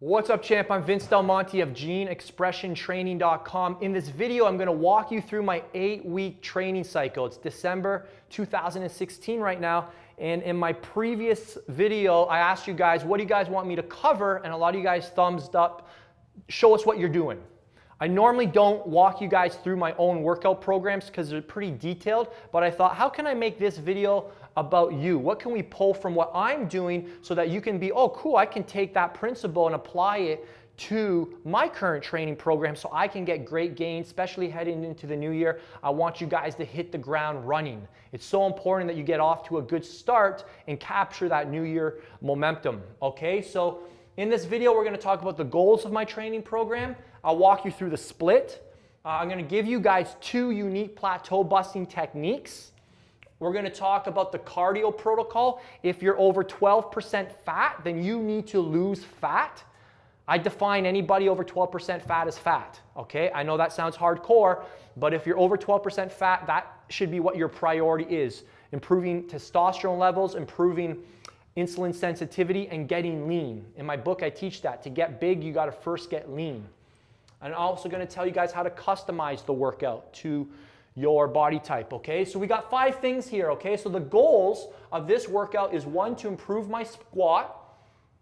What's up, champ? I'm Vince Del Monte of GeneExpressionTraining.com. In this video, I'm going to walk you through my 8-week training cycle. It's December 2016 right now. And in my previous video, I asked you guys, what do you guys want me to cover? And a lot of you guys thumbs up, show us what you're doing. I normally don't walk you guys through my own workout programs because they're pretty detailed, but I thought, how can I make this video about you? What can we pull from what I'm doing so that you can be, oh cool, I can take that principle and apply it to my current training program so I can get great gains, especially heading into the new year. I want you guys to hit the ground running. It's so important that you get off to a good start and capture that new year momentum, okay? So in this video, we're going to talk about the goals of my training program. I'll walk you through the split. I'm going to give you guys 2 unique plateau busting techniques. We're going to talk about the cardio protocol. If you're over 12% fat, then you need to lose fat. I define anybody over 12% fat as fat, okay? I know that sounds hardcore, but if you're over 12% fat, that should be what your priority is. Improving testosterone levels, improving insulin sensitivity, and getting lean. In my book, I teach that. To get big, you got to first get lean. I'm also going to tell you guys how to customize the workout to your body type, okay? So we got 5 things here, okay? So the goals of this workout is 1, to improve my squat,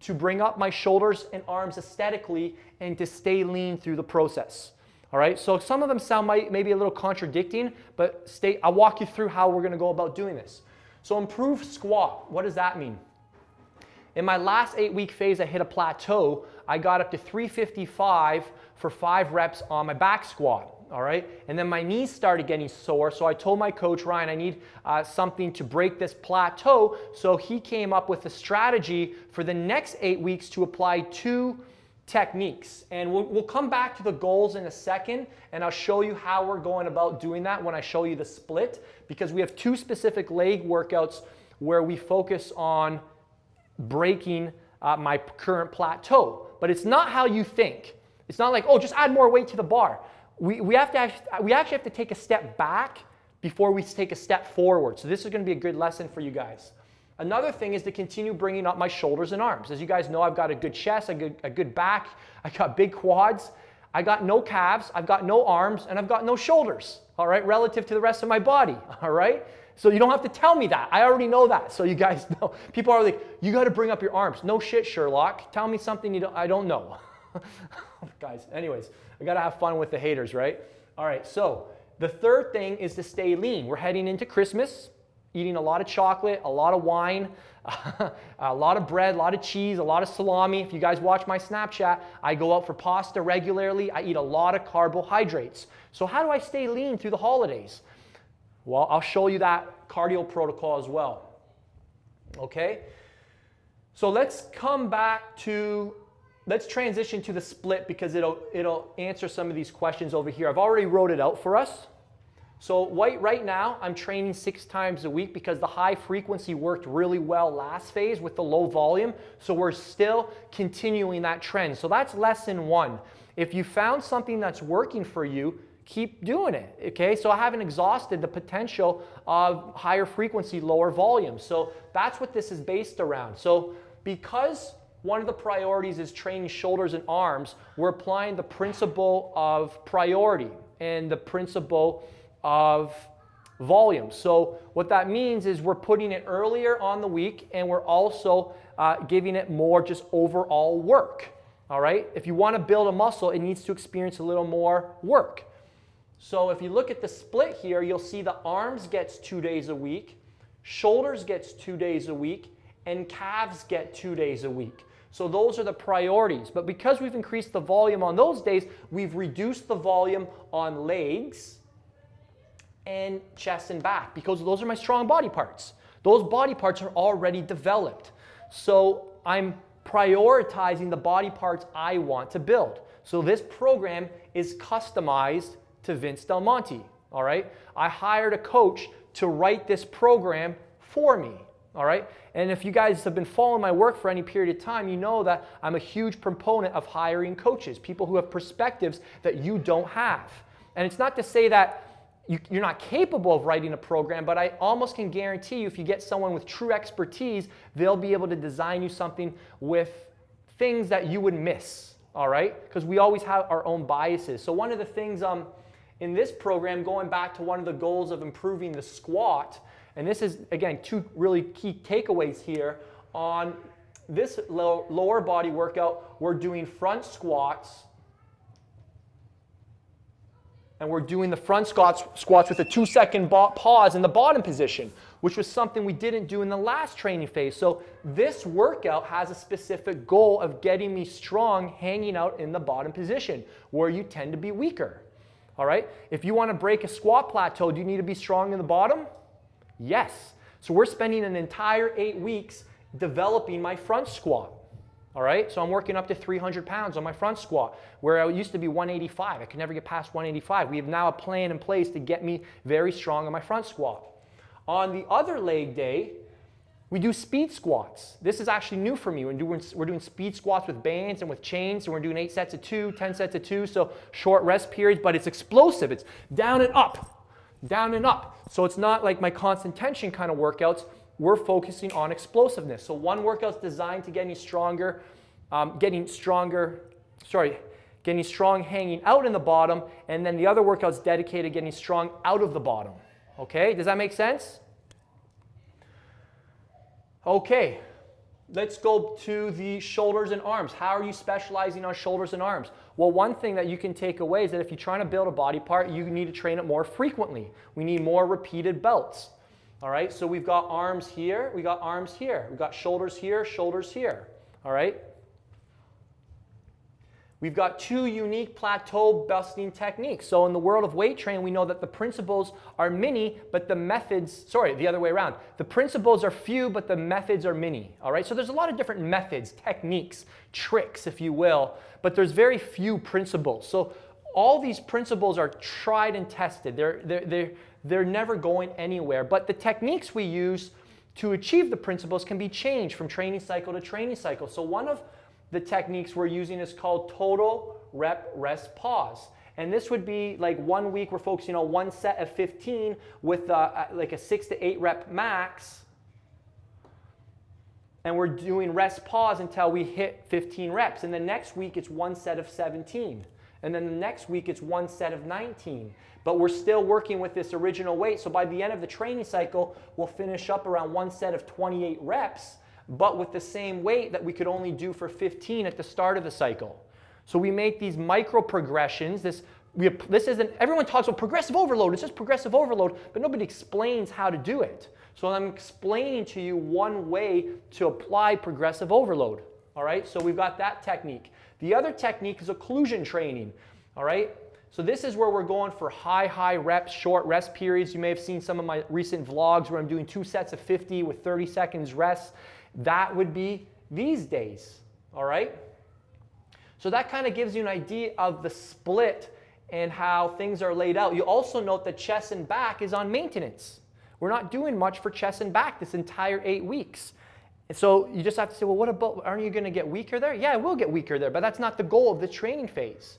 to bring up my shoulders and arms aesthetically, and to stay lean through the process. All right, so some of them sound maybe a little contradicting, but I'll walk you through how we're going to go about doing this. So improve squat, what does that mean? In my last 8-week phase, I hit a plateau. I got up to 355 for 5 reps on my back squat, all right? And then my knees started getting sore, so I told my coach, Ryan, I need something to break this plateau. So he came up with a strategy for the next 8 weeks to apply 2 techniques. And we'll come back to the goals in a second, and I'll show you how we're going about doing that when I show you the split, because we have 2 specific leg workouts where we focus on breaking my current plateau. But it's not how you think. It's not like, oh, just add more weight to the bar. We actually have to take a step back before we take a step forward. So this is going to be a good lesson for you guys. Another thing is to continue bringing up my shoulders and arms. As you guys know, I've got a good chest, a good back, I got big quads, I got no calves, I've got no arms, and I've got no shoulders, all right, relative to the rest of my body, all right? So you don't have to tell me that. I already know that, so you guys know. People are like, you got to bring up your arms. No shit, Sherlock. Tell me something I don't know. Guys, anyways, I got to have fun with the haters, right? All right, so the third thing is to stay lean. We're heading into Christmas, eating a lot of chocolate, a lot of wine, a lot of bread, a lot of cheese, a lot of salami. If you guys watch my Snapchat, I go out for pasta regularly. I eat a lot of carbohydrates. So how do I stay lean through the holidays? Well, I'll show you that cardio protocol as well. Okay? So let's transition to the split because it'll answer some of these questions over here. I've already wrote it out for us. So right now, I'm training 6 times a week because the high frequency worked really well last phase with the low volume. So we're still continuing that trend. So that's lesson 1. If you found something that's working for you, keep doing it, okay? So I haven't exhausted the potential of higher frequency, lower volume. So that's what this is based around. So because one of the priorities is training shoulders and arms, we're applying the principle of priority and the principle of volume. So what that means is we're putting it earlier on the week, and we're also giving it more just overall work, all right? If you want to build a muscle, it needs to experience a little more work. So if you look at the split here, you'll see the arms gets 2 days a week, shoulders gets 2 days a week, and calves get 2 days a week. So those are the priorities. But because we've increased the volume on those days, we've reduced the volume on legs and chest and back because those are my strong body parts. Those body parts are already developed. So I'm prioritizing the body parts I want to build. So this program is customized to Vince Del Monte, all right? I hired a coach to write this program for me, all right? And if you guys have been following my work for any period of time, you know that I'm a huge proponent of hiring coaches, people who have perspectives that you don't have. And it's not to say that you're not capable of writing a program, but I almost can guarantee you if you get someone with true expertise, they'll be able to design you something with things that you would miss, all right? Because we always have our own biases. So one of the things in this program, going back to one of the goals of improving the squat, and this is, again, 2 really key takeaways here. On this lower body workout, we're doing front squats. And we're doing the front squats with a 2-second pause in the bottom position, which was something we didn't do in the last training phase. So this workout has a specific goal of getting me strong hanging out in the bottom position, where you tend to be weaker. All right? If you want to break a squat plateau, do you need to be strong in the bottom? Yes. So we're spending an entire 8 weeks developing my front squat. All right, so I'm working up to 300 pounds on my front squat, where I used to be 185. I could never get past 185. We have now a plan in place to get me very strong on my front squat. On the other leg day, we do speed squats. This is actually new for me. We're doing speed squats with bands and with chains, and we're doing 8 sets of 2, 10 sets of 2, so short rest periods, but it's explosive. It's down and up, down and up. So it's not like my constant tension kind of workouts. We're focusing on explosiveness. So one workout's designed to get me stronger, getting strong hanging out in the bottom, and then the other workout's dedicated to getting strong out of the bottom. Okay, does that make sense? Okay, let's go to the shoulders and arms. How are you specializing on shoulders and arms? Well, one thing that you can take away is that if you're trying to build a body part, you need to train it more frequently. We need more repeated belts. All right, so we've got arms here, we got arms here, we've got shoulders here, shoulders here. All right. We've got 2 unique plateau busting techniques. So in the world of weight training, we know that the principles are many, but the methods, the other way around. The principles are few, but the methods are many. All right, so there's a lot of different methods, techniques, tricks, if you will, but there's very few principles. So all these principles are tried and tested. They're never going anywhere. But the techniques we use to achieve the principles can be changed from training cycle to training cycle. So one of the techniques we're using is called total rep rest pause. And this would be like 1 week we're focusing on 1 set of 15 with like a 6 to 8 rep max. And we're doing rest pause until we hit 15 reps. And the next week it's 1 set of 17. And then the next week it's 1 set of 19. But we're still working with this original weight. So by the end of the training cycle, we'll finish up around 1 set of 28 reps, but with the same weight that we could only do for 15 at the start of the cycle. So we make these micro progressions. This isn't, everyone talks about progressive overload. It's just progressive overload, but nobody explains how to do it. So I'm explaining to you one way to apply progressive overload. All right, so we've got that technique. The other technique is occlusion training. All right. So this is where we're going for high reps, short rest periods. You may have seen some of my recent vlogs where I'm doing 2 sets of 50 with 30 seconds rest. That would be these days, all right? So that kind of gives you an idea of the split and how things are laid out. You also note that chest and back is on maintenance. We're not doing much for chest and back this entire 8 weeks. And so you just have to say, well, what about, aren't you going to get weaker there? Yeah, I will get weaker there, but that's not the goal of the training phase.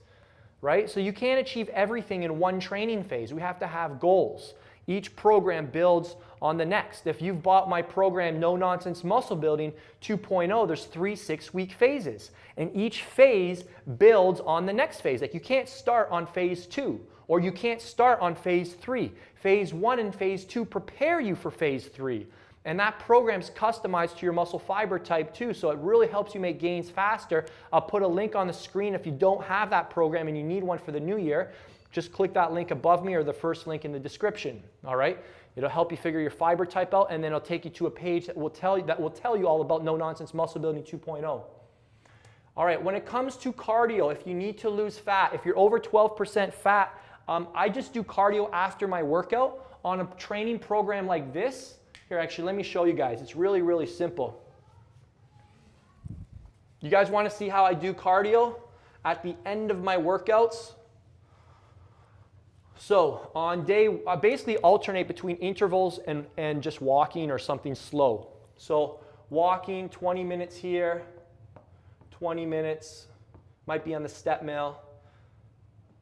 Right? So you can't achieve everything in one training phase. We have to have goals. Each program builds on the next. If you've bought my program, No Nonsense Muscle Building 2.0, there's 3 6-week phases. And each phase builds on the next phase. Like you can't start on phase 2, or you can't start on phase 3. Phase 1 and phase 2 prepare you for phase 3. And that program's customized to your muscle fiber type too, so it really helps you make gains faster. I'll put a link on the screen if you don't have that program and you need one for the new year. Just click that link above me or the first link in the description, all right? It'll help you figure your fiber type out, and then it'll take you to a page that will tell you all about No Nonsense Muscle Building 2.0. All right, when it comes to cardio, if you need to lose fat, if you're over 12% fat, I just do cardio after my workout on a training program like this. Here, actually, let me show you guys. It's really, really simple. You guys want to see how I do cardio at the end of my workouts? So on day, I basically alternate between intervals and just walking or something slow. So walking, 20 minutes here, 20 minutes, might be on the step mill,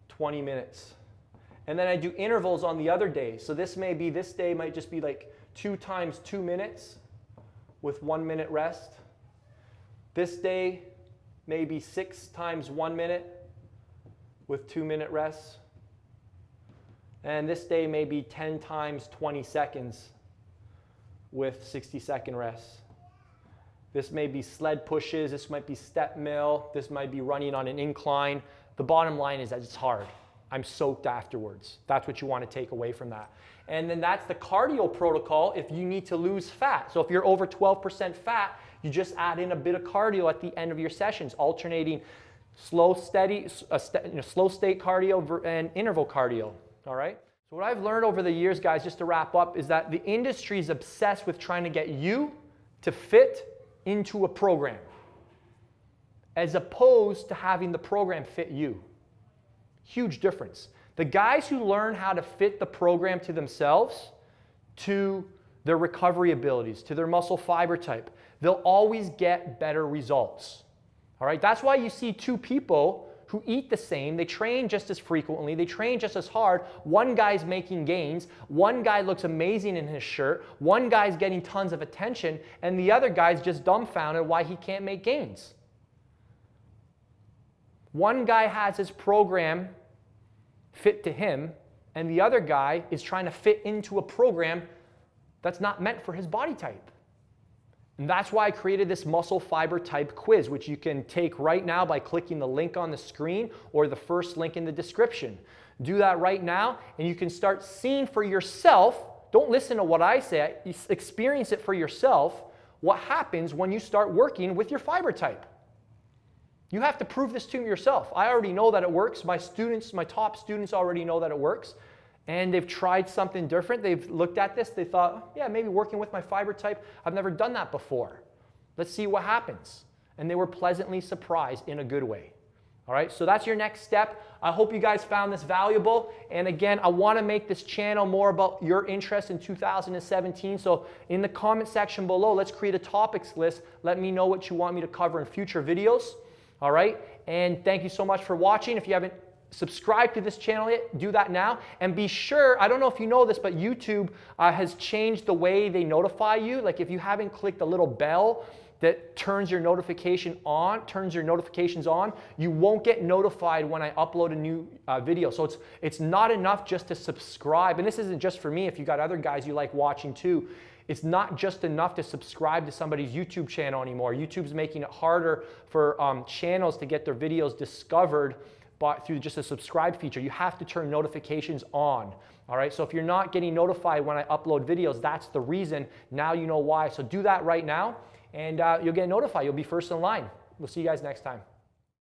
20 minutes. And then I do intervals on the other days. So this day might just be like 2 times 2 minutes with 1 minute rest. This day, maybe 6 times 1 minute with 2-minute rests. And this day maybe 10 times 20 seconds with 60-second rests. This may be sled pushes, this might be step mill, this might be running on an incline. The bottom line is that it's hard. I'm soaked afterwards. That's what you want to take away from that. And then that's the cardio protocol if you need to lose fat. So if you're over 12% fat, you just add in a bit of cardio at the end of your sessions, alternating slow state cardio and interval cardio, all right? So what I've learned over the years, guys, just to wrap up, is that the industry is obsessed with trying to get you to fit into a program, as opposed to having the program fit you. Huge difference. The guys who learn how to fit the program to themselves, to their recovery abilities, to their muscle fiber type, they'll always get better results. All right? That's why you see 2 people who eat the same, they train just as frequently, they train just as hard. One guy's making gains, one guy looks amazing in his shirt, one guy's getting tons of attention, and the other guy's just dumbfounded why he can't make gains. One guy has his program fit to him, and the other guy is trying to fit into a program that's not meant for his body type. And that's why I created this muscle fiber type quiz, which you can take right now by clicking the link on the screen or the first link in the description. Do that right now, and you can start seeing for yourself. Don't listen to what I say, experience it for yourself, what happens when you start working with your fiber type. You have to prove this to yourself. I already know that it works. My students, my top students already know that it works. And they've tried something different. They've looked at this. They thought, yeah, maybe working with my fiber type, I've never done that before. Let's see what happens. And they were pleasantly surprised in a good way. All right, so that's your next step. I hope you guys found this valuable. And again, I want to make this channel more about your interest in 2017. So in the comment section below, let's create a topics list. Let me know what you want me to cover in future videos. All right, and thank you so much for watching. If you haven't subscribed to this channel yet, do that now. And be sure, I don't know if you know this, but YouTube has changed the way they notify you. Like if you haven't clicked the little bell that turns your notifications on, you won't get notified when I upload a new video. So it's not enough just to subscribe. And this isn't just for me. If you got other guys you like watching too, it's not just enough to subscribe to somebody's YouTube channel anymore. YouTube's making it harder for channels to get their videos discovered through just a subscribe feature. You have to turn notifications on. All right, so if you're not getting notified when I upload videos, that's the reason. Now you know why. So do that right now, and you'll get notified. You'll be first in line. We'll see you guys next time.